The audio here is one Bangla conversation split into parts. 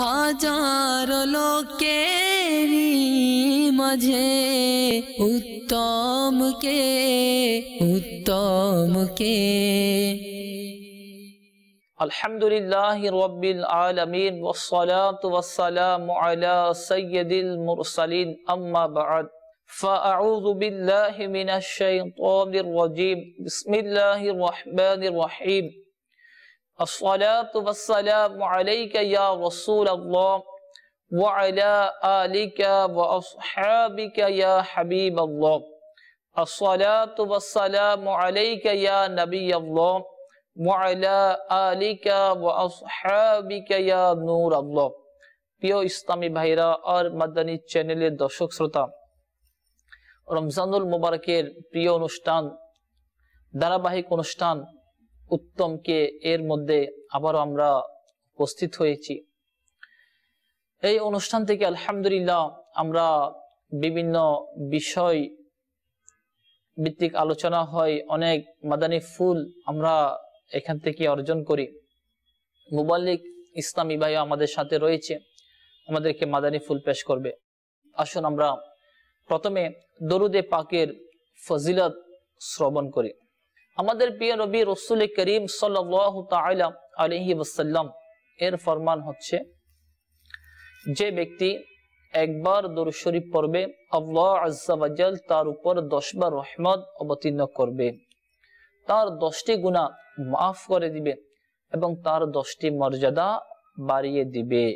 হাজার লোকেরি মাঝে উত্তম কে আলহামদুলিল্লাহি রাব্বিল আলামিন ওয়াসসালাতু ওয়াসসালামু আলা সাইয়্যিদিল মুরসালিন আম্মা বা'দ فأعوذ بالله من الشيطان الرجيم بسم الله الرحمن الرحيم الصلاة والسلام عليك يا رسول الله وعلى آلك وأصحابك يا حبيب الله الصلاة والسلام عليك يا نبي الله وعلى آلك وأصحابك يا نور الله প্রিয় ইসলামী ভাইরা আর মাদানী চ্যানেলের দর্শক শ্রোতা, রমজানুল মুবারকের প্রিয় অনুষ্ঠান, ধারাবাহিক অনুষ্ঠান উত্তমকে এর মধ্যে আবারও আমরা উপস্থিত হয়েছি। এই অনুষ্ঠান থেকে আলহামদুলিল্লাহ আমরা বিভিন্ন বিষয় ভিত্তিক আলোচনা হয়, অনেক মাদানী ফুল আমরা এখান থেকে অর্জন করি। মুবাল্লিগ ইসলামী ভাই আমাদের সাথে রয়েছে, আমাদেরকে মাদানী ফুল পেশ করবে। আসুন আমরা প্রথমে দরুদে পাকের ফজিলত শ্রবণ করি। আমাদের প্রিয় নবী রাসূল করিম সাল্লাল্লাহু তাআলা আলাইহি ওয়াসাল্লাম এর ফরমান হচ্ছে, যে ব্যক্তি একবার দরুদ শরীফ পড়বে আল্লাহ আজ্জা ওয়া জাল তার উপর 10 বার রহমত অবতীর্ণ করবে, তার 10টি গুনাহ মাফ করে দিবে এবং তার 10টি মর্যাদা বাড়িয়ে দিবে।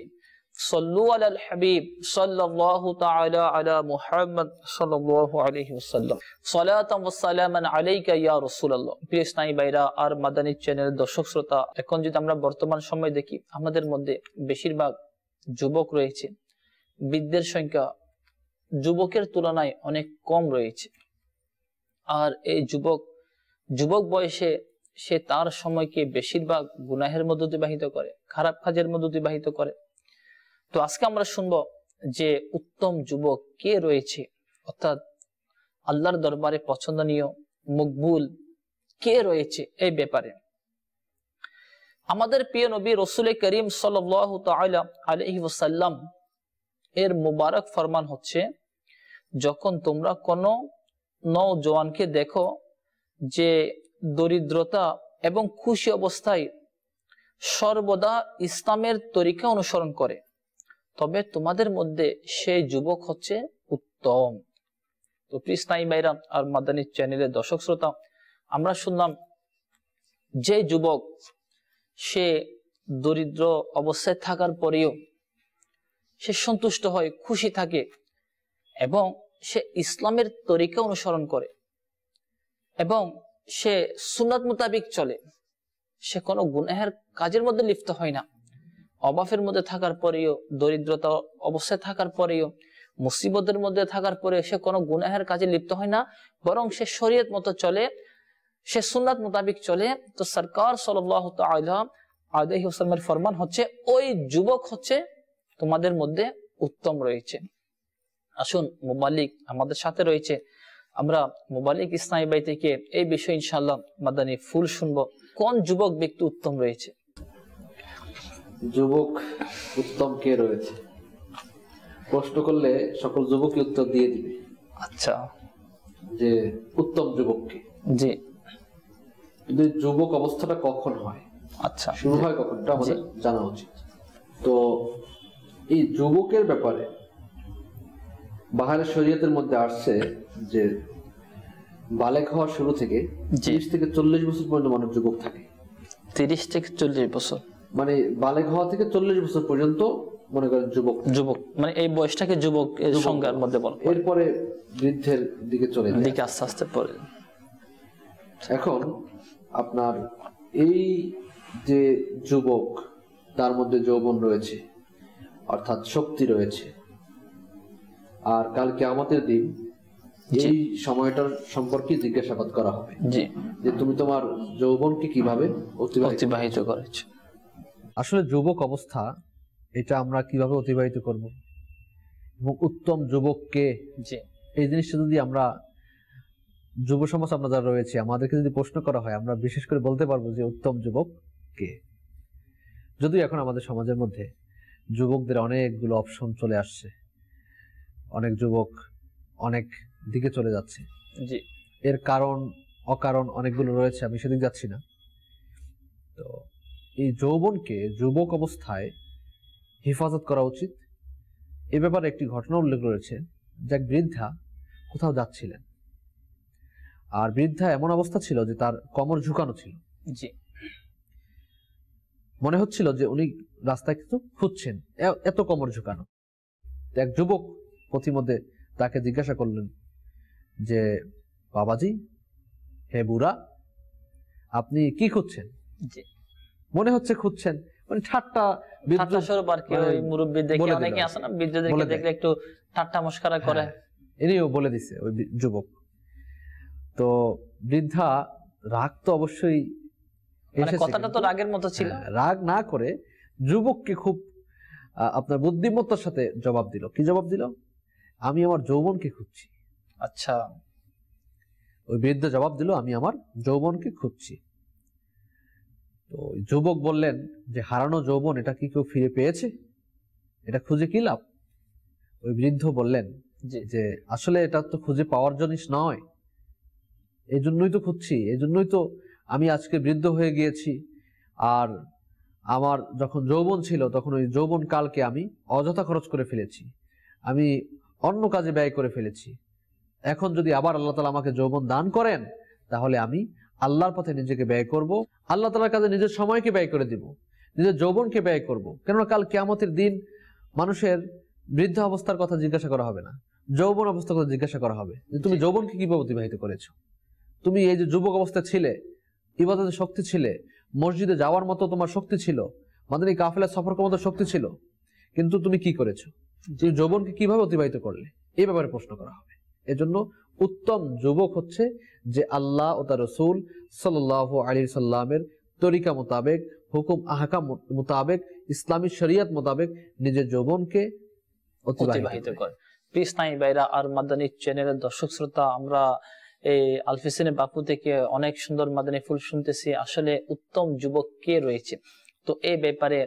সাল্লু আলাল হাবিব সাল্লাল্লাহু তাআলা আলা মুহাম্মদ সাল্লাল্লাহু আলাইহি ওয়াসাল্লাম সালাতাম ওয়া সালামান আলাইকা ইয়া রাসূলুল্লাহ। প্রিয় ইসলামী ভাইরা আর মাদানী চ্যানেলের দর্শক শ্রোতা, এখন যদি আমরা বর্তমান সময় দেখি, আমাদের মধ্যে বেশিরভাগ যুবক রয়েছে, বৃদ্ধের সংখ্যা যুবকের তুলনায় অনেক কম রয়েছে। আর এই যুবক বয়সে সে তার সময়কে বেশিরভাগ গুনাহের মধ্যে অতিবাহিত করে, খারাপ কাজের মধ্যে অতিবাহিত করে। তো আজকে আমরা শুনবো যে উত্তম যুবক কে রয়েছে, অর্থাৎ আল্লাহর দরবারে পছন্দনীয় মকবুল কে রয়েছে এই ব্যাপারে। আমাদের প্রিয় নবী রাসূল করিম সাল্লাল্লাহু তাআলা আলাইহি ওয়াসাল্লাম এর মুবারক ফরমান হচ্ছে, যখন তোমরা কোনো নওজওয়ানকে দেখো যে দরিদ্রতা এবং খুশি অবস্থায় সর্বদা ইসলামের তরিকা অনুসরণ করে, তবে তোমাদের মধ্যে সেই যুবক হচ্ছে উত্তম। তো প্রিয় ইসলামী ভাইরা আর মাদানী চ্যানেলের দর্শক শ্রোতা, আমরা শুনলাম যে যুবক সে দরিদ্র অবস্থায় থাকার পরেও সে সন্তুষ্ট হয়, খুশি থাকে এবং সে ইসলামের তরিকা অনুসরণ করে এবং সে সুন্নাত মোতাবেক চলে, সে কোনো গুনাহের কাজের মধ্যে লিপ্ত হয় না। অভাবের মধ্যে থাকার পরেও, দরিদ্রতা অবস্থায় থাকার পরেও, মুসিবতের মধ্যে থাকার পরেও সে কোনো গুনাহের কাজে লিপ্ত হয় না, বরং সে শরীয়ত মতো চলে, সে সুন্নাত মোতাবেক চলে। তো সরকার সাল্লাল্লাহু তাআলা আলাইহি ওয়াসাল্লামের ফরমান হচ্ছে, ওই যুবক হচ্ছে তোমাদের মধ্যে উত্তম রয়েছে। আসুন, মুবাল্লিগ আমাদের সাথে রয়েছে, আমরা মুবাল্লিগ ইসলামী ভাই থেকে এই বিষয়ে ইনশাআল্লাহ মাদানী ফুল শুনবো। কোন যুবক ব্যক্তি উত্তম রয়েছে? যুবক উত্তম কে রয়েছে প্রশ্ন করলে সকল যুবকই উত্তর দিয়ে দিবে। আচ্ছা, যে উত্তম যুবক কে? জি। কিন্তু যুবক অবস্থাটা কখন হয়, আচ্ছা, শুরু হয় কখনটা আমাদের জানা উচিত। তো এই যুবকের ব্যাপারে বাহারের শরীয়তের মধ্যে আসছে যে বালেগ হওয়ার শুরু থেকে 30 থেকে 40 বছর পর্যন্ত মানুষ যুবক থাকে। 30 থেকে 40 বছর মানে বালেগ হওয়া থেকে 40 বছর পর্যন্ত মনে করেন যুবক মানে এই বয়সটাকে যুবক এর সংজ্ঞার মধ্যে বলা। এরপরে বৃদ্ধের দিকে চলে যায়, দিকে আস্তে আস্তে পড়ে। এখন আপনার এই যে যুবক, তার মধ্যে যৌবন রয়েছে, অর্থাৎ শক্তি রয়েছে, আর কাল কিয়ামতের দিন এই সময়টার সম্পর্কে জিজ্ঞাসাবাদ করা হবে যে তুমি তোমার যৌবনকে কিভাবে অতিবাহিত করেছো। আসলে যুবক অবস্থা এটা আমরা কিভাবে অতিবাহিত করব এবং উত্তম যুবককে, এই জিনিসটা যদি আমরা যুব সমাজ আমরা যারা রয়েছে আমাদেরকে যদি প্রশ্ন করা হয়, আমরা বিশেষ করে বলতে পারবো যে উত্তম যুবক কে। যদিও এখন আমাদের সমাজের মধ্যে যুবকদের অনেকগুলো অপশন চলে আসছে, অনেক যুবক অনেক দিকে চলে যাচ্ছে। জি, এর কারণ অকারণ অনেকগুলো রয়েছে, আমি সেদিক যাচ্ছি না। তো এই যৌবনকে যুবক অবস্থায় হেফাজত করা উচিত। এ ব্যাপারে একটি ঘটনা উল্লেখ রয়েছে যে এক বৃদ্ধা কোথাও যাচ্ছিলেন, আর বৃদ্ধা এমন অবস্থা ছিল যে তার কোমর ঝুঁকানো ছিল। জি, মনে হচ্ছিল যে উনি রাস্তায় কিছু খুঁজছেন, এত কোমর ঝুঁকানো। এক যুবক পথিমধ্যে তাকে জিজ্ঞাসা করলেন যে, বাবাজি, হে বুড়া, আপনি কি খুঁজছেন? জি। মনে হচ্ছে খুঁজছেন, মানে ঠাট্টা ঠাট্টা স্বরূপ আর কি, মানে ওই মুরব্বি দেখে বলে দিল অনেকে আর আছে কি। না, বৃদ্ধদেরকে বলে দেয়। দেখলে একটু ঠাট্টা মশকরা করে। ইনিও বলে দিছে ওই যুবক। তো বৃদ্ধা রাগ তো অবশ্যই মানে এসেছে, কথাটা তো কিন্তু রাগের মতো ছিল। রাগ না করে যুবককে খুব আপনার বুদ্ধিমত্তার সাথে জবাব দিল। কি জবাব দিল? আমি আমার যৌবনকে খুঁজছি। আচ্ছা, ওই বৃদ্ধ জবাব দিল, আমি আমার যৌবনকে খুঁজছি। তো ওই যুবক বললেন যে, হারানো যৌবন এটা কি কেউ ফিরে পেয়েছে? এটা খুঁজে কি লাভ? ওই বৃদ্ধ বললেন যে, আসলে এটা তো খুঁজে পাওয়ার জিনিস নয়, এই জন্যই তো খুঁজছি, এই জন্যই তো আমি আজকে বৃদ্ধ হয়ে গিয়েছি। আর আমার যখন যৌবন ছিল তখন ওই যৌবন কালকে আমি অযথা খরচ করে ফেলেছি, আমি অন্য কাজে ব্যয় করে ফেলেছি। এখন যদি আবার আল্লাহ তাআলা আমাকে যৌবন দান করেন, তাহলে আমি আল্লাহর পথে নিজেকে ব্যয় করব, আল্লাহ তাআলার কাছে নিজের সময়কে ব্যয় করে দিব, নিজের যৌবনকে ব্যয় করব। কেননা কাল কিয়ামতের দিন মানুষের বৃদ্ধ অবস্থার কথা জিজ্ঞাসা করা হবে না, যৌবন অবস্থার কথা জিজ্ঞাসা করা হবে যে তুমি যৌবনকে কিভাবে অতিবাহিত করেছো। তুমি এই যে যুবক অবস্থায় ছিলে, ইবাদতের শক্তি ছিলে, মসজিদে যাওয়ার মতো তোমার শক্তি ছিল, মাদানী কাফেলা সফর করার মতো শক্তি ছিল, কিন্তু তুমি কি করেছো? তুমি যৌবনকে কিভাবে অতিবাহিত করলে, এই ব্যাপারে প্রশ্ন করা হবে। এজন্য উত্তম যুবক হচ্ছে যে আল্লাহ ও তার রাসূল সাল্লাল্লাহু আলাইহি সাল্লামের তরিকা মোতাবেক, হুকুম আহকাম মোতাবেক, ইসলামী শরীয়ত মোতাবেক নিজের যৌবনকে অতিবাহিত করে। প্লিজ নাই ভাইরা আর মাদানী চ্যানেলের দর্শক শ্রোতা, আমরা এই আলফিসিনে বাপু থেকে অনেক সুন্দর মাদানী ফুল শুনতেছি। আসলে উত্তম যুবক কে রয়েছে? তো এই ব্যাপারে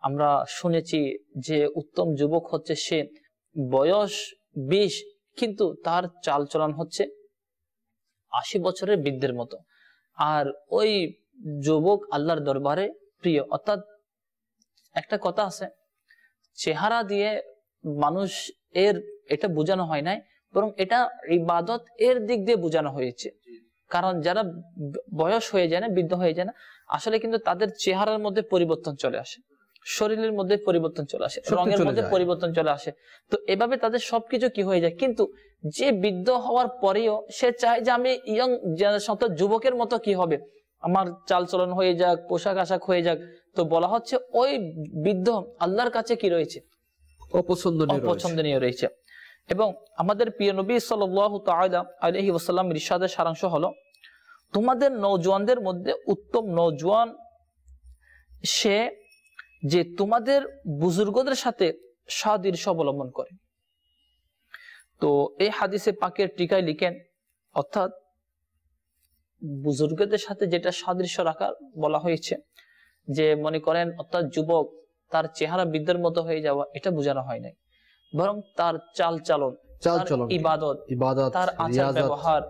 আমরা শুনেছি যে উত্তম যুবক হচ্ছে সে বয়স 20 কিন্তু তার চালচলন হচ্ছে 80 বছরের বৃদ্ধের মতো। আর ওই যুবক আল্লাহর দরবারে প্রিয়। অর্থাৎ একটা কথা আছে, চেহারা দিয়ে মানুষ এর এটা বোঝানো হয় নাই, বরং এটা ইবাদত এর দিক দিয়ে বোঝানো হয়েছে। কারণ যারা বয়স হয়ে যায় না, বৃদ্ধ হয়ে যায় না, আসলে কিন্তু তাদের চেহারার মধ্যে পরিবর্তন চলে আসে, শরীরের মধ্যে পরিবর্তন চলে আসে, রঙের মধ্যে পরিবর্তন চলে আসে। তো এভাবে তাদের সবকিছু কি হয়ে যায়। কিন্তু যে বৃদ্ধ হওয়ার পরেও সে চায় যে আমি ইয়ং যুবকের মতো কি হবে, আমার চালচলন হয়ে যাক, পোশাক আশাক হয়ে যাক। তো বলা হচ্ছে ওই বৃদ্ধ আল্লাহর কাছে কি রয়েছে? অপছন্দনীয় রয়েছে। এবং আমাদের প্রিয় নবী সাল্লাল্লাহু তাআলা আলাইহি ওয়াসাল্লাম ইরশাদের সারাংশ হলো, তোমাদের নওজোয়ানদের মধ্যে উত্তম নওজোয়ান সে যে তোমাদের বুজুর্গদের সাথে সাদৃশ্য অবলম্বন করে। তো এই হাদিসে পাকের টিকায় লিখেন, অর্থাৎ বুজুর্গদের সাথে যেটা সাদৃশ্য রাখা বলা হয়েছে, যে মনে করেন অর্থাৎ যুবক তার চেহারা বৃদ্ধের মতো হয়ে যাওয়া, এটা বোঝানো হয় নাই, বরং তার চালচলন, ইবাদত, তার আচার ব্যবহার,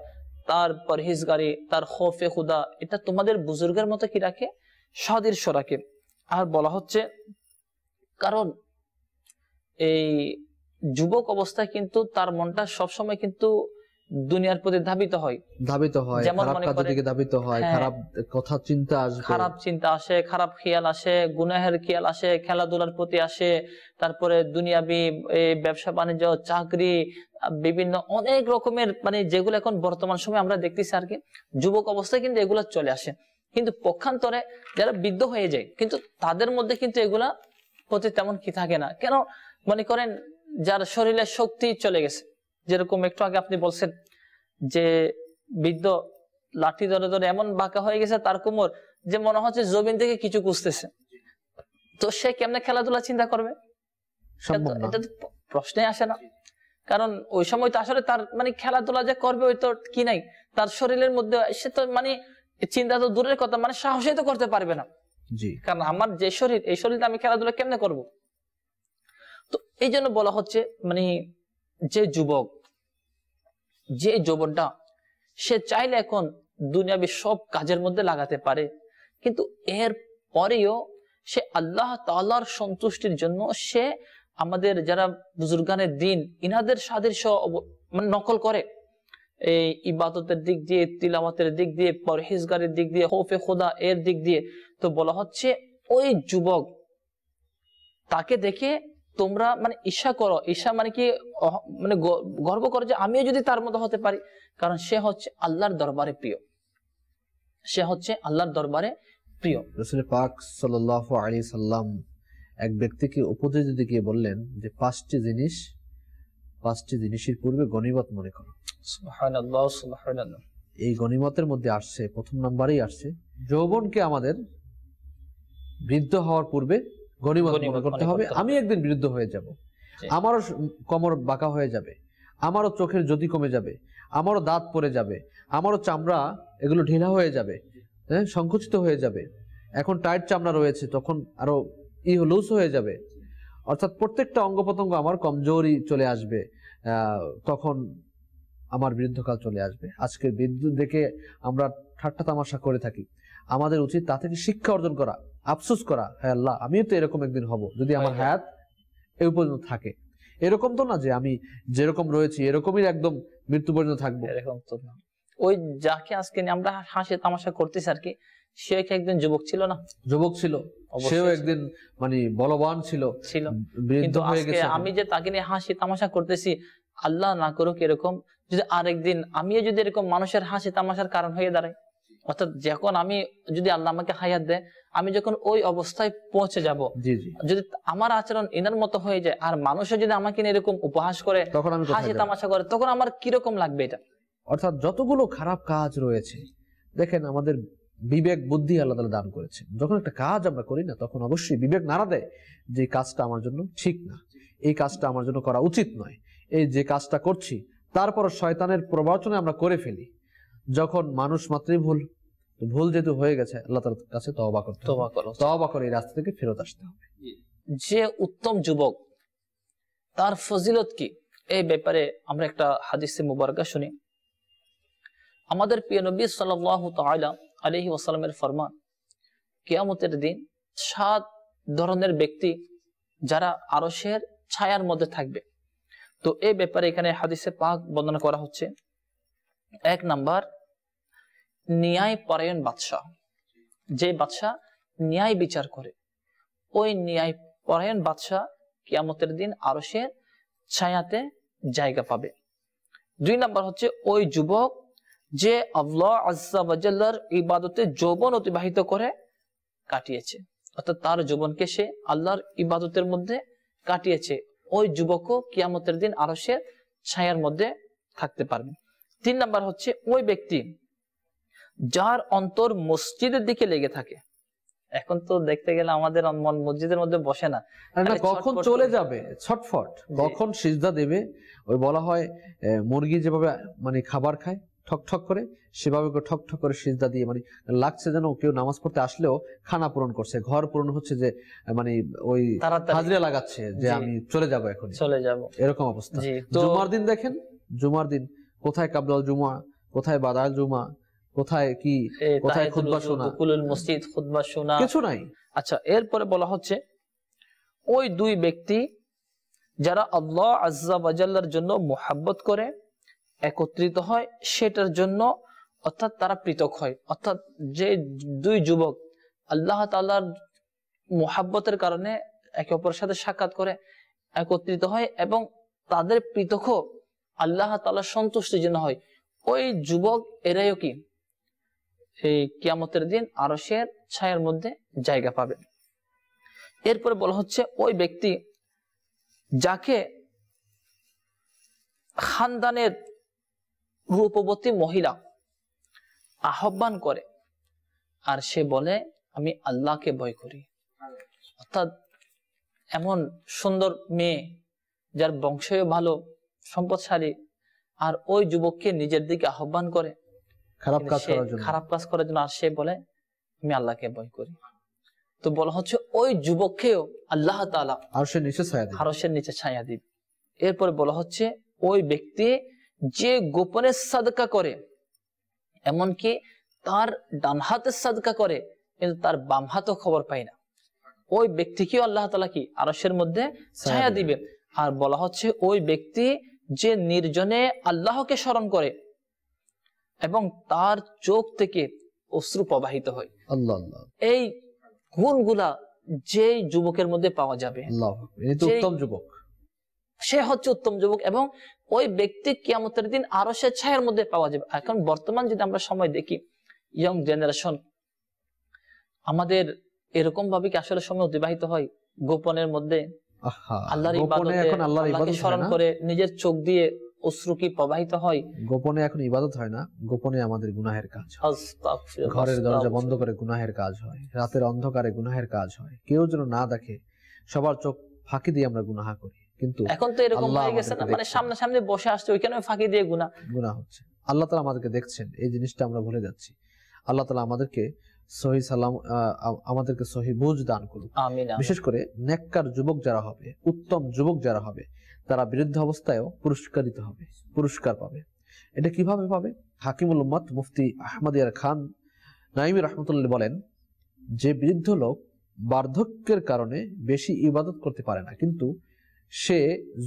তার পরহেজগারি, তার খৌফে খুদা, এটা তোমাদের বুজুর্গের মতো কি রাখে, সাদৃশ্য রাখে। আর বলা হচ্ছে কারণ এই যুবক অবস্থায় কিন্তু তার মনটা সবসময় কিন্তু দুনিয়ার প্রতি ধাবিত হয়, যেমন মনে করেন খারাপ কথা চিন্তা আসবে, খারাপ চিন্তা আসে, খারাপ খেয়াল আসে, গুনাহের খেয়াল আসে, খেলাধুলার প্রতি আসে, তারপরে দুনিয়াবি ব্যবসা বাণিজ্য, চাকরি, বিভিন্ন অনেক রকমের মানে যেগুলো এখন বর্তমান সময় আমরা দেখতেছি আর কি, যুবক অবস্থায় কিন্তু এগুলো চলে আসে। কিন্তু পক্ষান্তরে যারা বৃদ্ধ হয়ে যায় কিন্তু তাদের মধ্যে কিন্তু এগুলা প্রতি তেমন কি থাকে না। কেন? মনে করেন যার শরীরে শক্তি চলে গেছে, যেরকম একটু আগে আপনি বলছেন যে বৃদ্ধ লাঠি ধরে ধরে এমন বাঁকা হয়ে গেছে তার কোমর, যে মনে হচ্ছে জমিন থেকে কিছু কুঁচতেছে। তো সে কেমনে খেলাধুলা চিন্তা করবে? এটা তো প্রশ্নে আসে না। কারণ ওই সময় তো আসলে তার মানে খেলাধুলা যে করবে ওই তো কি নাই তার শরীরের মধ্যে, সে তো মানে চিন্তা তো দূরের কথা, মানে সাহসই তো করতে পারবে না। কারণ আমার যে শরীর, এই শরীরটা আমি খেলাধুলা কেমনে করব? এই জন্য বলা হচ্ছে মানে যে যুবক, যে যৌবনটা সে চাইলে এখন দুনিয়াবি সব কাজের মধ্যে লাগাতে পারে, কিন্তু এর পরেও সে আল্লাহ তাআলার সন্তুষ্টির জন্য সে আমাদের যারা বুজুর্গানের দিন ইনাদের সাদৃশ্য মানে নকল করে, এই ইবাদতের দিক দিয়ে, তিলাওয়াতের দিক দিয়ে, পরহেজগারের দিক দিয়ে, খৌফে খোদা এর দিক দিয়ে, তো বলা হচ্ছে ওই যুবক তাকে দেখে তোমরা মানে ঈর্ষা করো। ঈর্ষা মানে কি, মানে গর্ব করো যে আমিও যদি তার মতো হতে পারি, কারণ সে হচ্ছে আল্লাহর দরবারে প্রিয়, সে হচ্ছে আল্লাহর দরবারে প্রিয়। রাসূল পাক সাল্লাল্লাহু আলাইহি সাল্লাম এক ব্যক্তিকে উপদেশ দিতে গিয়ে বললেন যে পাঁচটি জিনিসের পূর্বে গনিমত মনে করো। সুবহানাল্লাহ, সুবহানাল্লাহ। এই গনিমতের মধ্যে আসছে, প্রথম নাম্বারেই আসছে যৌবনকে আমাদের বৃদ্ধ হওয়ার পূর্বে গনিমত মনে করতে হবে। আমি একদিন বৃদ্ধ হয়ে যাব, আমারও কোমর বাঁকা হয়ে যাবে, আমারও চোখের জ্যোতি কমে যাবে, আমারও দাঁত পড়ে যাবে, আমারও চামড়া এগুলো ঢিলা হয়ে যাবে, হ্যাঁ, সংকুচিত হয়ে যাবে। এখন টাইট চামড়া রয়েছে, তখন আরো লুজ হয়ে যাবে। অর্থাৎ প্রত্যেকটা অঙ্গ প্রত্যঙ্গ আমার কমজোরি চলে আসবে, তখন আমার বৃদ্ধকাল চলে আসবে। আজকের বৃদ্ধ দেখে আমরা ঠাট্টা তামাশা করে থাকি, আমাদের উচিত তা থেকে শিক্ষা অর্জন করা, আফসোস করা, হ্যাঁ আল্লাহ আমিও তো এরকম একদিন হব যদি আমার হায়াত এই পর্যন্ত থাকে। এরকম তো না যে আমি যেরকম রয়েছি এরকমই একদম মৃত্যু পর্যন্ত থাকবো, এরকম তো না। ওই যাকে আজকে আমরা হাসি তামাশা করতেছি আর কি, সে কি একদিন যুবক ছিল না? যুবক ছিল, সেও একদিন মানে বলবান ছিল, কিন্তু আজকে আমি যে তাকে নিয়ে হাসি তামাশা করতেছি, আল্লাহ না করুক এরকম যদি আরেকদিন আমিও যদি এরকম মানুষের হাসি তামাশার কারণ হয়ে দাঁড়াই, অর্থাৎ যখন আমি যদি আল্লাহ আমাকে হায়াত দেয়, আমি যখন ওই অবস্থায় পৌঁছে যাব, যদি আমার আচরণ এনার মতো হয়ে যায় আর মানুষও যদি আমাকে এরকম উপহাস করে, তখন আমি হাসি তামাশা করে, তখন আমার কিরকম লাগবে এটা? অর্থাৎ যতগুলো খারাপ কাজ রয়েছে, দেখেন আমাদের বিবেক বুদ্ধি আল্লাহ তাআলা দান করেছেন। যখন একটা কাজ আমরা করি না, তখন অবশ্যই বিবেক নাড়া দেয় যে কাজটা আমার জন্য ঠিক না, এই কাজটা আমার জন্য করা উচিত নয়। এই যে কাজটা করছি, তারপর শয়তানের প্রবচনে আমরা করে ফেলি। যখন মানুষ মাত্রই ভুল যেহেতু হয়ে গেছে, আল্লাহ তাআলার কাছে তওবা করতে হবে, তওবা করে এই রাস্তা থেকে ফেরত আসতে হবে। যে উত্তম যুবক তার ফজিলত কি, এই ব্যাপারে আমরা একটা হাদিসে মুবারাকা শুনি। আমাদের প্রিয় নবী সাল্লাল্লাহু তাআলা আলাইহি ওয়াসাল্লামের ফরমান, কিয়ামতের দিন 7 ধরনের ব্যক্তি যারা আরশের ছায়ার মধ্যে থাকবে। তো এই ব্যাপারে এখানে হাদিসে পাক বর্ণনা করা হচ্ছে। 1 নাম্বার, ন্যায় পরায়ণ বাদশাহ, যে বাদশাহ ন্যায় বিচার করে, ওই ন্যায় পরায়ণ বাদশাহ কিয়ামতের দিন আরশের ছায়াতে জায়গা পাবে। 2 নাম্বার হচ্ছে ওই যুবক যে আল্লাহ আজ্জা ওয়া জাল্লার ইবাদতে যৌবন অতিবাহিত করে কাটিয়েছে, অর্থাৎ তার যৌবনকে সে আল্লাহর ইবাদতের মধ্যে কাটিয়েছে, ওই যুবকও কিয়ামতের দিন আরশের ছায়ার মধ্যে থাকতে পারবে। 3 নাম্বার হচ্ছে ওই ব্যক্তি যার অন্তর মসজিদের দিকে লেগে থাকে। এখন তো দেখতে গেলে আমাদের মন মসজিদের মধ্যে বসে না, কখন চলে যাবে ছটফট, কখন সিজদা দেবে। ওই বলা হয় মুরগি যেভাবে মানে খাবার খায় ঠক ঠক করে, সেভাবে ঠক ঠক করে সিজদা দিয়ে মানে লাগছে যেন কেউ নামাজ পড়তে আসলেও খানা পূরণ করছে, ঘর পূরণ হচ্ছে, যে মানে ওই হাজরিয়া লাগাচ্ছে যে আমি চলে যাব, এখন চলে যাব, এরকম অবস্থা। জুমার দিন দেখেন, জুমার দিন কোথায় কাবলাল জুমা, কোথায় বাদাল জুমা, কোথায় কি, কোথায় খুতবা শোনা, দুকুলুল মসজিদ, খুতবা শোনা, কিছু নাই। আচ্ছা, এরপরে বলা হচ্ছে ওই 2 ব্যক্তি যারা আল্লাহ আজ্জা ওয়া জাল্লার জন্য মুহাব্বত করে, একত্রিত হয় সেটার জন্য, অর্থাৎ তারা পৃথক হয়। অর্থাৎ যে 2 যুবক আল্লাহ তাআলার মুহাব্বতের কারণে একে অপরের সাথে সাক্ষাৎ করে, একত্রিত হয় এবং তাদের পৃথক আল্লাহ তাআলার সন্তুষ্টির জন্য হয়, ওই যুবক এরাও কি এই কিয়ামতের দিন আরশের ছায়ার মধ্যে জায়গা পাবে। এরপরে বলা হচ্ছে ওই ব্যক্তি যাকে খানদানের রূপবতী মহিলা আহ্বান করে আর সে বলে আমি আল্লাহকে ভয় করি, অর্থাৎ এমন সুন্দর মেয়ে যার বংশও ভালো, সম্পদশালী, আর ওই যুবককে নিজের দিকে আহ্বান করে খারাপ কাজ করার জন্য, আর সে বলে আমি আল্লাহকে ভয় করি। তো বলা হচ্ছে ওই যুবককেও আল্লাহ তাআলা আরশের নিচে ছায়া দেবে। আরশের নিচে ছায়া দিবে। এরপরে বলা হচ্ছে ওই ব্যক্তি যে গোপনে সাদকা করে, এমনকি তার ডান হাতে সাদকা করে কিন্তু তার বাম হাতও খবর পায় না, ওই ব্যক্তিকেও আল্লাহ তাআলা কি আরশের মধ্যে ছায়া দিবে। আর বলা হচ্ছে ওই ব্যক্তি যে নির্জনে আল্লাহকে স্মরণ করে এবং তার চোখ থেকে অশ্রু প্রবাহিত হয়, আল্লাহ আল্লাহ, এই গুণগুলা যে যুবকের মধ্যে পাওয়া যাবে, আল্লাহ, এই তো উত্তম যুবক, সে হচ্ছে উত্তম যুবক এবং ওই ব্যক্তি কিয়ামতের দিন আরশের ছায়ার মধ্যে পাওয়া যাবে। এখন বর্তমান যদি আমরা সময় দেখি, ইয়ং জেনারেশন, আমাদের এরকম ভাবে কি আসলে সময় অতিবাহিত হয় গোপনের মধ্যে আল্লাহর ইবাদতে, আল্লাহকে স্মরণ করে নিজের চোখ দিয়ে অশ্রু কি প্রবাহিত হয়? গোপনে এখন ইবাদত হয় না, গোপনে আমাদের গুনাহের কাজ হয়, ঘরের দরজা বন্ধ করে গুনাহের কাজ হয়, রাতের অন্ধকারে গুনাহের কাজ হয়, কেউ যেন না দেখে সবার চোখ ফাঁকি দিয়ে আমরা গুনাহ করি। কিন্তু এখন তো এরকম হয়ে গেছে না, মানে সামনে সামনে বসে আসছে ওইখানে ফাঁকি দিয়ে গুনাহ হচ্ছে। আল্লাহ তাআলা আমাদেরকে দেখছেন, এই জিনিসটা আমরা ভুলে যাচ্ছি। আল্লাহ তাআলা আমাদেরকে সহি সালাম, আমাদেরকে সহি বুঝ দান করুন, আমিন। বিশেষ করে নেককার যুবক যারা হবে, উত্তম যুবক যারা হবে, তারা বিরুদ্ধ অবস্থায়ও পুরস্কারিত হবে, পুরস্কার পাবে। এটা কিভাবে পাবে? হাকিমুল উম্মত মুফতি আহমদ ইয়ার খান নাইমি রহমতুল্লাহ বলেন যে বৃদ্ধ লোক বার্ধক্যের কারণে বেশি ইবাদত করতে পারে না, কিন্তু সে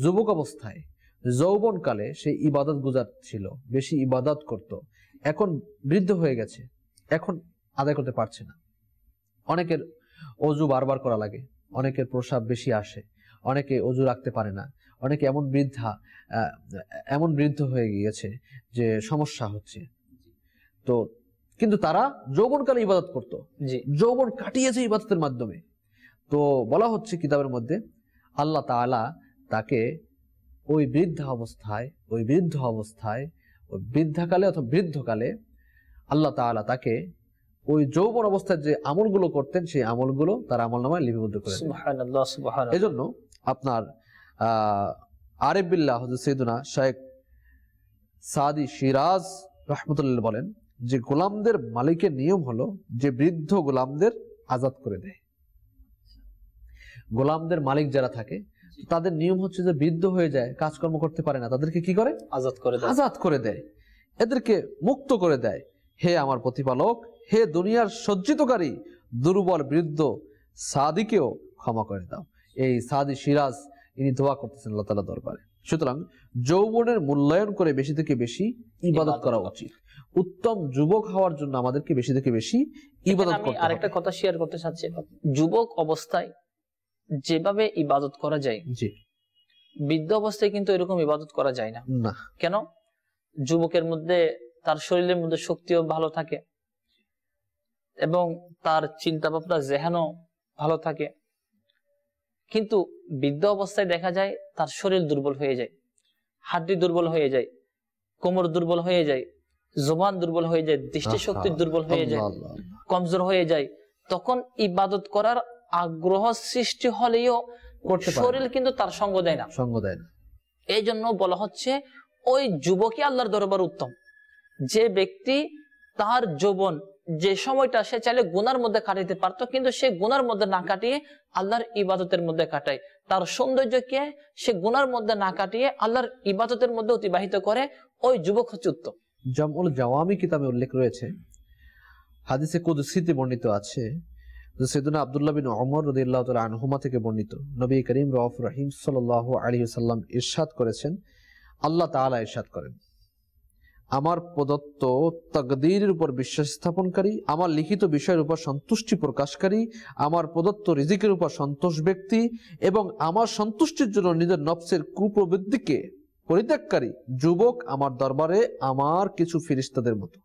যুবক অবস্থায় যৌবনকালে সে ইবাদত গুজার ছিল, বেশি ইবাদত করত, এখন বৃদ্ধ হয়ে গেছে, এখন আদায় করতে পারছে না। অনেকের অজু বারবার করা লাগে, অনেকের প্রস্রাব বেশি আসে, অনেকে অজু রাখতে পারে না, অনেকে এমন বৃদ্ধ হয়ে গিয়েছে যে সমস্যা হচ্ছে। তো কিন্তু তারা যৌবনকালে ইবাদত করত, যৌবন কাটিয়েছে ইবাদতের মাধ্যমে। তো বলা হচ্ছে কিতাবের মধ্যে আল্লাহ তাআলা তাকে ওই বৃদ্ধাকালে ওই বৃদ্ধাকালে অথবা বৃদ্ধকালে আল্লাহ তাআলা তাকে ওই যৌবন অবস্থায় যে আমলগুলো করতেন সেই আমলগুলো তার আমলনামায় লিপিবদ্ধ করে দেন। সুবহানাল্লাহ, সুবহানাল্লাহ। এজন্য আপনার আরিফ বিল্লাহ হযরত সাইয়েদনা শেখ সাদি সিরাজ রাহমাতুল্লাহ বলেন যে গোলামদের মালিকের নিয়ম হলো যে বৃদ্ধ গোলামদের আজাদ করে দেয়। গোলামদের মালিক যারা থাকে তাদের নিয়ম হচ্ছে যে বৃদ্ধ হয়ে যায়, কাজকর্ম করতে পারে না, তাদেরকে কি করে? আজাদ করে দেয়, এদেরকে মুক্ত করে দেয়। হে আমার প্রতিপালক, হে দুনিয়ার সজ্জিতকারী দুর্বল বৃদ্ধ সাদিকেও ক্ষমা করে দাও। এই সাদি সিরাজ ইনি দোয়া করতেছেন আল্লাহ তাআলার দরবারে। সুতরাং যৌবনের মূল্যায়ন করে বেশি থেকে বেশি ইবাদত করা উচিত। উত্তম যুবক হওয়ার জন্য আমাদেরকে বেশি থেকে বেশি ইবাদত করতে হবে। আরেকটা কথা শেয়ার করতে চাচ্ছি, যুবক অবস্থায় যেভাবে ইবাদত করা যায়, জি, বৃদ্ধ অবস্থায় কিন্তু এরকম ইবাদত করা যায় না। না, কেন? যুবকের মধ্যে তার শরীরের মধ্যে শক্তিও ভালো থাকে এবং তার চিন্তা ভাবনা জেহানও ভালো থাকে, কিন্তু বৃদ্ধ অবস্থায় দেখা যায় তার শরীর দুর্বল হয়ে যায়, হাড্ডি দুর্বল হয়ে যায়, কোমর দুর্বল হয়ে যায়, জবান দুর্বল হয়ে যায়, দৃষ্টিশক্তি দুর্বল হয়ে যায়, কমজোর হয়ে যায়। তখন ইবাদত করার আগ্রহ সৃষ্টি হলেও শরীর কিন্তু তার সঙ্গ দেয় না। এই জন্য বলা হচ্ছে ওই যুবকই আল্লাহর দরবার উত্তম। যে ব্যক্তি তার যৌবন যে সময়টা সে চাইলে গুনার মধ্যে কাটাইতে পারতো, কিন্তু সে গুনার মধ্যে না কাটিয়ে আল্লাহর ইবাদতের মধ্যে কাটায়, তার সৌন্দর্যকে সে গুনার মধ্যে না কাটিয়ে আল্লাহর ইবাদতের মধ্যে অতিবাহিত করে, ওই যুবক হচ্ছে উত্তম। জামউল জাওয়ামি কিতাবে উল্লেখ রয়েছে, হাদিসে কুদসিতে বর্ণিত আছে, সাইয়েদনা আব্দুল্লাহ বিন ওমর রাদিয়াল্লাহু তাআলা আনহুমা থেকে বর্ণিত, নবী করিম রাউফুর রহিম সাল্লাল্লাহু আলাইহি ওয়াসাল্লাম ইরশাদ করেছেন, আল্লাহ তাআলা ইরশাদ করেন, আমার প্রদত্ত তাকদীরের উপর বিশ্বাস স্থাপনকারী, আমার লিখিত বিষয়ের উপর সন্তুষ্টি প্রকাশকারী, আমার প্রদত্ত রিজিকের উপর সন্তোষ ব্যক্তি এবং আমার সন্তুষ্টির জন্য নিজের নফসের কুপ্রবৃত্তিকে পরিত্যাগকারী যুবক আমার দরবারে আমার কিছু ফেরেশতাদের মতো।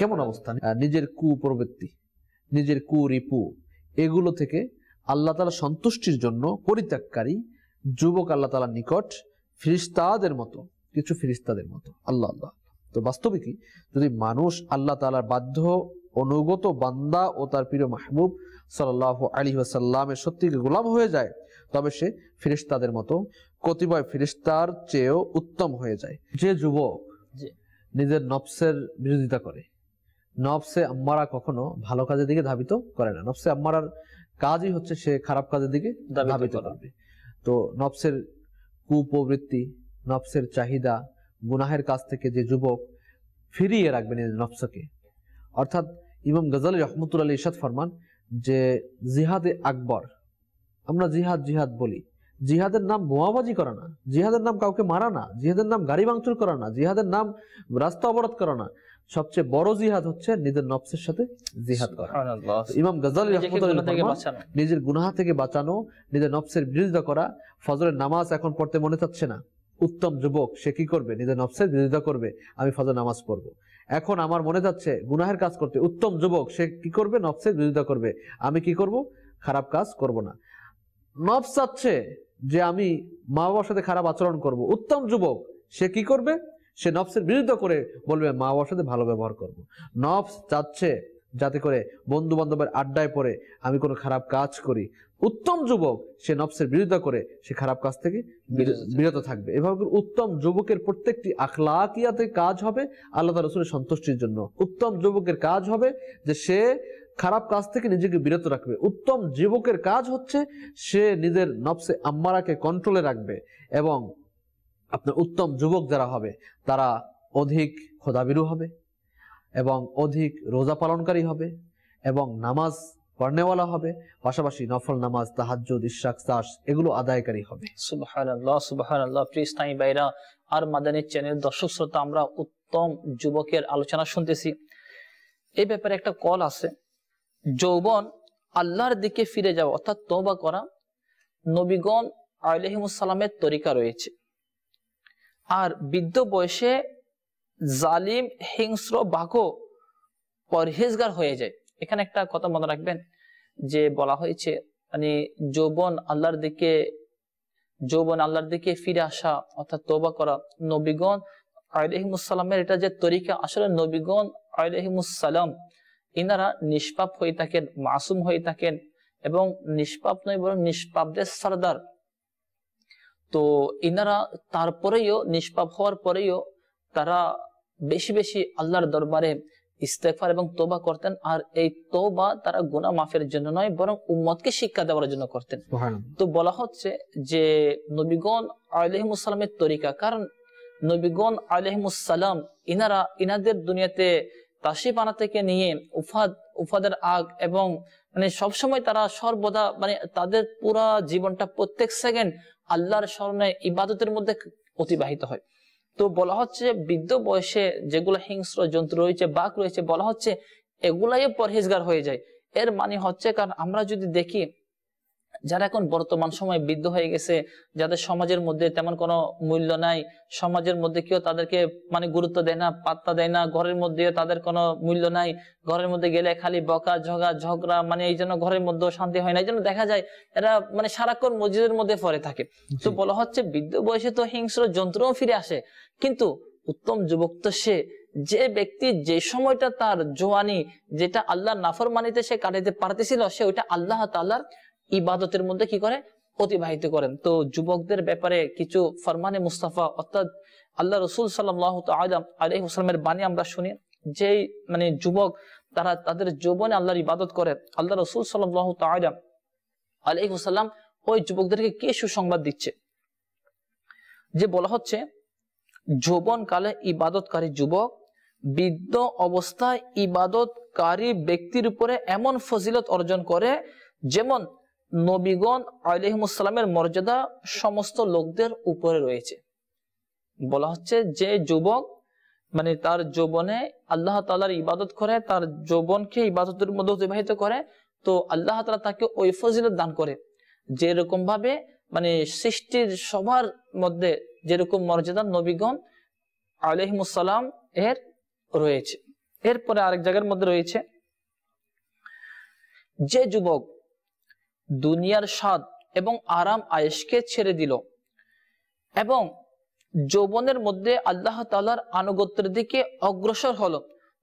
কেমন অবস্থা? নিজের কুপ্রবৃত্তি, নিজের কুরিপু, এগুলো থেকে আল্লাহ তাআলা সন্তুষ্টির জন্য পরিত্যাগকারী যুবক আল্লাহ তাআলার নিকট ফেরেশতাদের মতো, কিছু ফেরেশতাদের মতো। আল্লাহ আল্লাহ। তো বাস্তবে কি, যদি মানুষ আল্লাহ তাআলার বাধ্য অনুগত বান্দা ও তার প্রিয় মাহবুব সাল্লাল্লাহু আলাইহি ওয়াসাল্লামের সত্যিকার গোলাম হয়ে যায়, তবে সে ফেরেশতাদের মতো, কতিপয় ফেরেশতার চেয়েও উত্তম হয়ে যায়। যে যুবক নিজের নফসের বিরোধিতা করে, নফসে আম্মারা কখনো ভালো কাজের দিকে ধাবিত করে না। নফসে আম্মারার কাজই হচ্ছে সে খারাপ কাজের দিকে ধাবিত করবে। তো নফসের কুপ্রবৃত্তি, নফসের চাহিদা, গুনাহের কাছ থেকে যে যুবক ফিরিয়ে রাখবে নিজের নফসকে, অর্থাৎ ইমাম গজালি রহমতুল্লাহ ইরশাদ ফরমান যে জিহাদে আকবর, আমরা জিহাদ জিহাদ বলি, জিহাদের নাম বোমাবাজি করা না, জিহাদের নাম কাউকে মারা না, জিহাদের নাম গাড়ি ভাঙচুর করা না, জিহাদের নাম রাস্তা অবরোধ করা না, সবচেয়ে বড় জিহাদ হচ্ছে নিজের নফসের সাথে জিহাদ করা। ইমাম গজালি রাহমাতুল্লাহ নিজের গুনাহ থেকে বাঁচানো, নিজের নফসের বিরোধিতা করা। ফজরের নামাজ এখন পড়তে মনে চাচ্ছে না, উত্তম যুবক সে কি করবে? নিজের নফসের বিরোধিতা করবে, আমি ফজর নামাজ পড়বো। এখন আমার মনে যাচ্ছে গুনাহের কাজ করতে, উত্তম যুবক সে কি করবে? নফসের বিরোধিতা করবে, আমি কি করব? খারাপ কাজ করব না। নফস চাচ্ছে যে আমি মা বাবার সাথে খারাপ আচরণ করব, উত্তম যুবক সে কি করবে? সে নফসের বিরোধিতা করে বলবে মা বাবার সাথে ভালো ব্যবহার করব। নফস চাচ্ছে যাতে করে বন্ধু বান্ধবের আড্ডায় পড়ে আমি কোনো খারাপ কাজ করি, উত্তম যুবক সে নফসের বিরোধিতা করে সে খারাপ কাজ থেকে বিরত থাকবে। এভাবে উত্তম যুবকের প্রত্যেকটি আখলাকিয়াতে কাজ হবে আল্লাহ তাআলা রাসূলের সন্তুষ্টির জন্য। উত্তম যুবকের কাজ হবে যে সে খারাপ কাজ থেকে নিজেকে বিরত রাখবে। উত্তম যুবকের কাজ হচ্ছে সে নিজের নফসে আম্মারাকে কন্ট্রোলে রাখবে। এবং আপনার উত্তম যুবক যারা হবে তারা অধিক খোদাবিরু হবে এবং অধিক রোজা পালনকারী হবে এবং নামাজ পড়নেওয়ালা হবে, পাশাপাশি নফল নামাজ, তাহাজ্জুদ, ইশরাক, তাস এগুলো আদায়কারী হবে। সুবহানাল্লাহ, সুবহানাল্লাহ। প্রিয় ইসলামী ভাইরা আর মাদানী চ্যানেল দর্শক শ্রোতা, আমরা উত্তম যুবকের আলোচনা শুনতেছি। এই ব্যাপারে একটা কল আছে, যৌবন আল্লাহর দিকে ফিরে যাওয়া অর্থাৎ তওবা করা নবীগণ আলাইহিমুস সালামের তরিকা রয়েছে। আর বৃদ্ধ বয়সে জালিম, হিংস্র, বাঘো পরহেজগার হয়ে যায়। এখানে একটা কথা মনে রাখবেন যে বলা হয়েছে মানে যৌবন আল্লাহর দিকে ফিরে আসা অর্থাৎ তওবা করা নবীগণ আলাইহিমুস সালামের এটা যে তরিকা, আসলে নবীগণ আলাইহিমুস সালাম ইনারা নিষ্পাপ হয়ে থাকেন, মাসুম হয়ে থাকেন এবং নিষ্পাপ নয় বরং নিষ্পাপদের সরদার। তো ইনারা তারপরেও নিষ্পাপ হওয়ার পরেও তারা বেশি বেশি আল্লাহর দরবারে ইস্তেগফার এবং তওবা করতেন। আর এই তওবা তারা গুনাহ মাফের জন্য নয় বরং উম্মতকে শিক্ষা দেওয়ার জন্য করতেন। তো বলা হচ্ছে যে নবীগণ আলাইহিমুস সালামের তরিকা, কারণ নবীগণ আলাইহিমুস সালাম ইনাদের দুনিয়াতে তাশরিফ আনা থেকে নিয়ে উফাদের আগ এবং মানে সবসময় তারা সর্বদা মানে তাদের পুরা জীবনটা প্রত্যেক সেকেন্ড আল্লাহর স্মরণে ইবাদতের মধ্যে অতিবাহিত হয়। তো বলা হচ্ছে বৃদ্ধ বয়সে যেগুলো হিংস্র জন্তু রয়েছে, বাঘ রয়েছে, বলা হচ্ছে এগুলাই পরহেজগার হয়ে যায়। এর মানে হচ্ছে কারণ আমরা যদি দেখি যারা এখন বর্তমান সময় বৃদ্ধ হয়ে গেছে, যাদের সমাজের মধ্যে তেমন কোনো মূল্য নাই, সমাজের মধ্যে কেউ তাদেরকে মানে গুরুত্ব দেয় না, পাত্তা দেয় না, ঘরের মধ্যে তাদের কোনো মূল্য নাই, ঘরের মধ্যে গেলে খালি বকা ঝগড়া, মানে এই জন্য ঘরের মধ্যে শান্তি হয় না। এই জন্য দেখা যায় এরা মানে সারাক্ষণ মসজিদের মধ্যে পড়ে থাকে। তো বলা হচ্ছে বৃদ্ধ বয়সে তো হিংস্র জন্তুও ফিরে আসে, কিন্তু উত্তম যুবক তো সে যে ব্যক্তি যে সময়টা তার জওয়ানি যেটা আল্লাহর নাফরমানিতে সে কাটাতে পারতেছিল, সে ওইটা আল্লাহ তাআলার ইবাদতের মধ্যে কি করে অতিবাহিত করেন। তো যুবকদের ব্যাপারে কিছু ফরমানে মুস্তাফা অর্থাৎ আল্লাহ রাসূল সাল্লাল্লাহু তাআলা আলাইহি ওয়াসাল্লামের বাণী আমরা শুনি, যে মানে যুবক তারা তাদের যৌবনে আল্লাহর ইবাদত করে, আল্লাহ রাসূল সাল্লাল্লাহু তাআলা আলাইহি ওয়াসাল্লাম ওই যুবকদেরকে কি সুসংবাদ দিচ্ছে, যে বলা হচ্ছে যৌবন কালে ইবাদতকারী যুবক বৃদ্ধ অবস্থায় ইবাদতকারী ব্যক্তির উপরে এমন ফজিলত অর্জন করে যেমন নবীগণ আলাইহিমুস সালামের মর্যাদা সমস্ত লোকদের উপরে রয়েছে। বলা হচ্ছে যে যুবক মানে তার যৌবনে আল্লাহ তাআলার ইবাদত করে, তার যৌবনকে ইবাদতের মধ্যে অতিবাহিত করে, তো আল্লাহ তাআলা তাকে ওই ফজিলত দান করে যেরকম ভাবে মানে সৃষ্টির সবার মধ্যে যেরকম মর্যাদা নবীগণ আলাইহিমুস সালাম এর রয়েছে। এরপরে আরেক জায়গার মধ্যে রয়েছে যে যুবক দুনিয়ার স্বাদ এবং আরাম আয়েশকে ছেড়ে দিল এবং যৌবনের মধ্যে আল্লাহ তাআলার আনুগত্যের দিকে অগ্রসর হলো,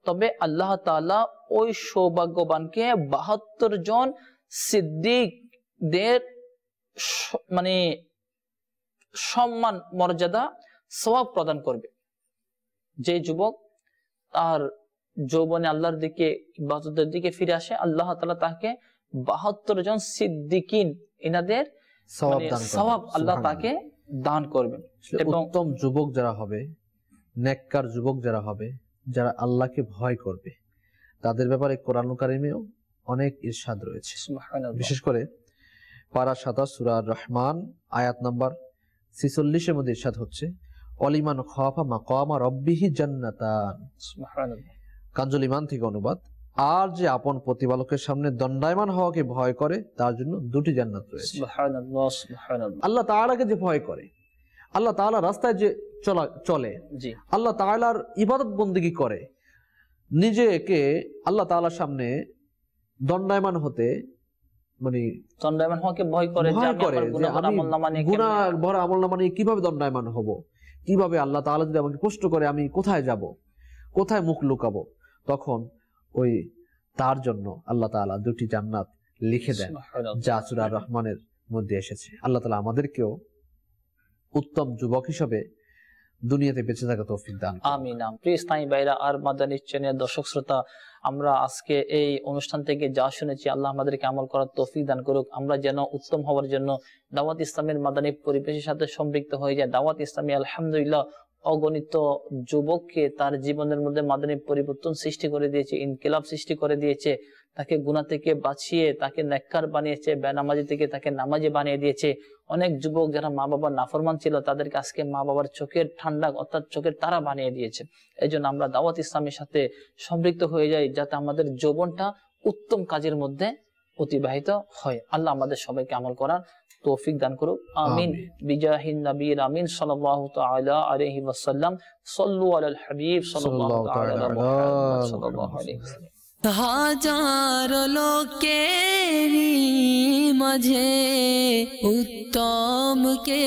তবে আল্লাহ তাআলা ওই সৌভাগ্যবানকে ৭২ জন সিদ্দিকদের মানে সম্মান মর্যাদা সওয়াব প্রদান করবে। যে যুবক তার যৌবনে আল্লাহর দিকে ইবাদতের দিকে ফিরে আসে, আল্লাহ তাআলা তাকে 72 জন সিদ্দিকিন এনাদের সওয়াব আল্লাহ তাকে দান করবেন। এবং উত্তম যুবক যারা হবে, নেককার যুবক যারা হবে, যারা আল্লাহকে ভয় করবে, তাদের ব্যাপারে কোরআন কারিমেও অনেক ইরশাদ রয়েছে। বিশেষ করে পারা 27 সূরা রহমান আয়াত নাম্বার 46 এর মধ্যে ইরশাদ হচ্ছে, অলিমান খাফা মাকামা রাব্বিহি জান্নাতান। সুবহানাল্লাহ। কানজুল ঈমান থেকে অনুবাদ, আর যে আপন প্রতিপালকের সামনে দণ্ডায়মান হওয়াকে ভয় করে তার জন্য 2টি জান্নাত রয়েছে। সুবহানাল্লাহ, সুবহানাল্লাহ। আল্লাহ তাআলাকে যে ভয় করে, আল্লাহ তাআলার রাস্তায় যে চলে, জি, আল্লাহ তাআলার ইবাদত বন্দেগী করে, নিজেকে আল্লাহ তাআলার সামনে দণ্ডায়মান হতে মানে দণ্ডায়মান হওয়াকে ভয় করে যে আমি আমার গুনাহ ভরা আমলনামা নিয়ে কিভাবে দণ্ডায়মান হব, কিভাবে আল্লাহ তাআলা যদি আমাকে প্রশ্ন করে আমি কোথায় যাব, কোথায় মুখ লুকাবো, তখন ওই তার জন্য আল্লাহ তাআলা 2টি জান্নাত লিখে দেন, যা সূরা রহমানের মধ্যে এসেছে। আল্লাহ তাআলা আমাদেরকেও উত্তম যুবক হিসেবে দুনিয়াতে বেঁচে থাকা তৌফিক দান করুন। আমিন। প্রিয় ইসলামী ভাইরা আর মাদানী চ্যানেলের দর্শক শ্রোতা, আমরা আজকে এই অনুষ্ঠান থেকে যা শুনেছি, আল্লাহ আমাদেরকে আমল করার তৌফিক দান করুক। আমরা যেন উত্তম হওয়ার জন্য দাওয়াত ইসলামের মাদানী পরিবেশের সাথে সম্পৃক্ত হয়ে যায়। দাওয়াত ইসলামী আলহামদুলিল্লাহ অগণিত যুবককে তার জীবনের মধ্যে মাদানী পরিবর্তন সৃষ্টি করে দিয়েছে, ইনকিলাব সৃষ্টি করে দিয়েছে, তাকে গুনাহ থেকে বাঁচিয়ে তাকে নেককার বানিয়েছে, বেনামাজি থেকে তাকে নামাজি বানিয়ে দিয়েছে। অনেক যুবক যারা মা বাবার নাফরমান ছিল, তাদেরকে আজকে মা বাবার চোখের ঠান্ডা অর্থাৎ চোখের তারা বানিয়ে দিয়েছে। এই জন্য আমরা দাওয়াত ইসলামের সাথে সম্পৃক্ত হয়ে যাই, যাতে আমাদের যৌবনটা উত্তম কাজের মধ্যে অতিবাহিত হয়। আল্লাহ আমাদের সবাইকে আমল করার তৌফিক দান করুক। আমিন। বিজাহিন নবীর আমিন সাল্লাল্লাহু তাআলা আলাইহি ওয়াসাল্লাম। সাল্লু আলাল হাবিব সাল্লাল্লাহু তাআলা আলা মুহাম্মদ সাল্লাল্লাহু আলাইহি ওয়াসাল্লাম। হাজার লোকেরি মাঝে উত্তম কে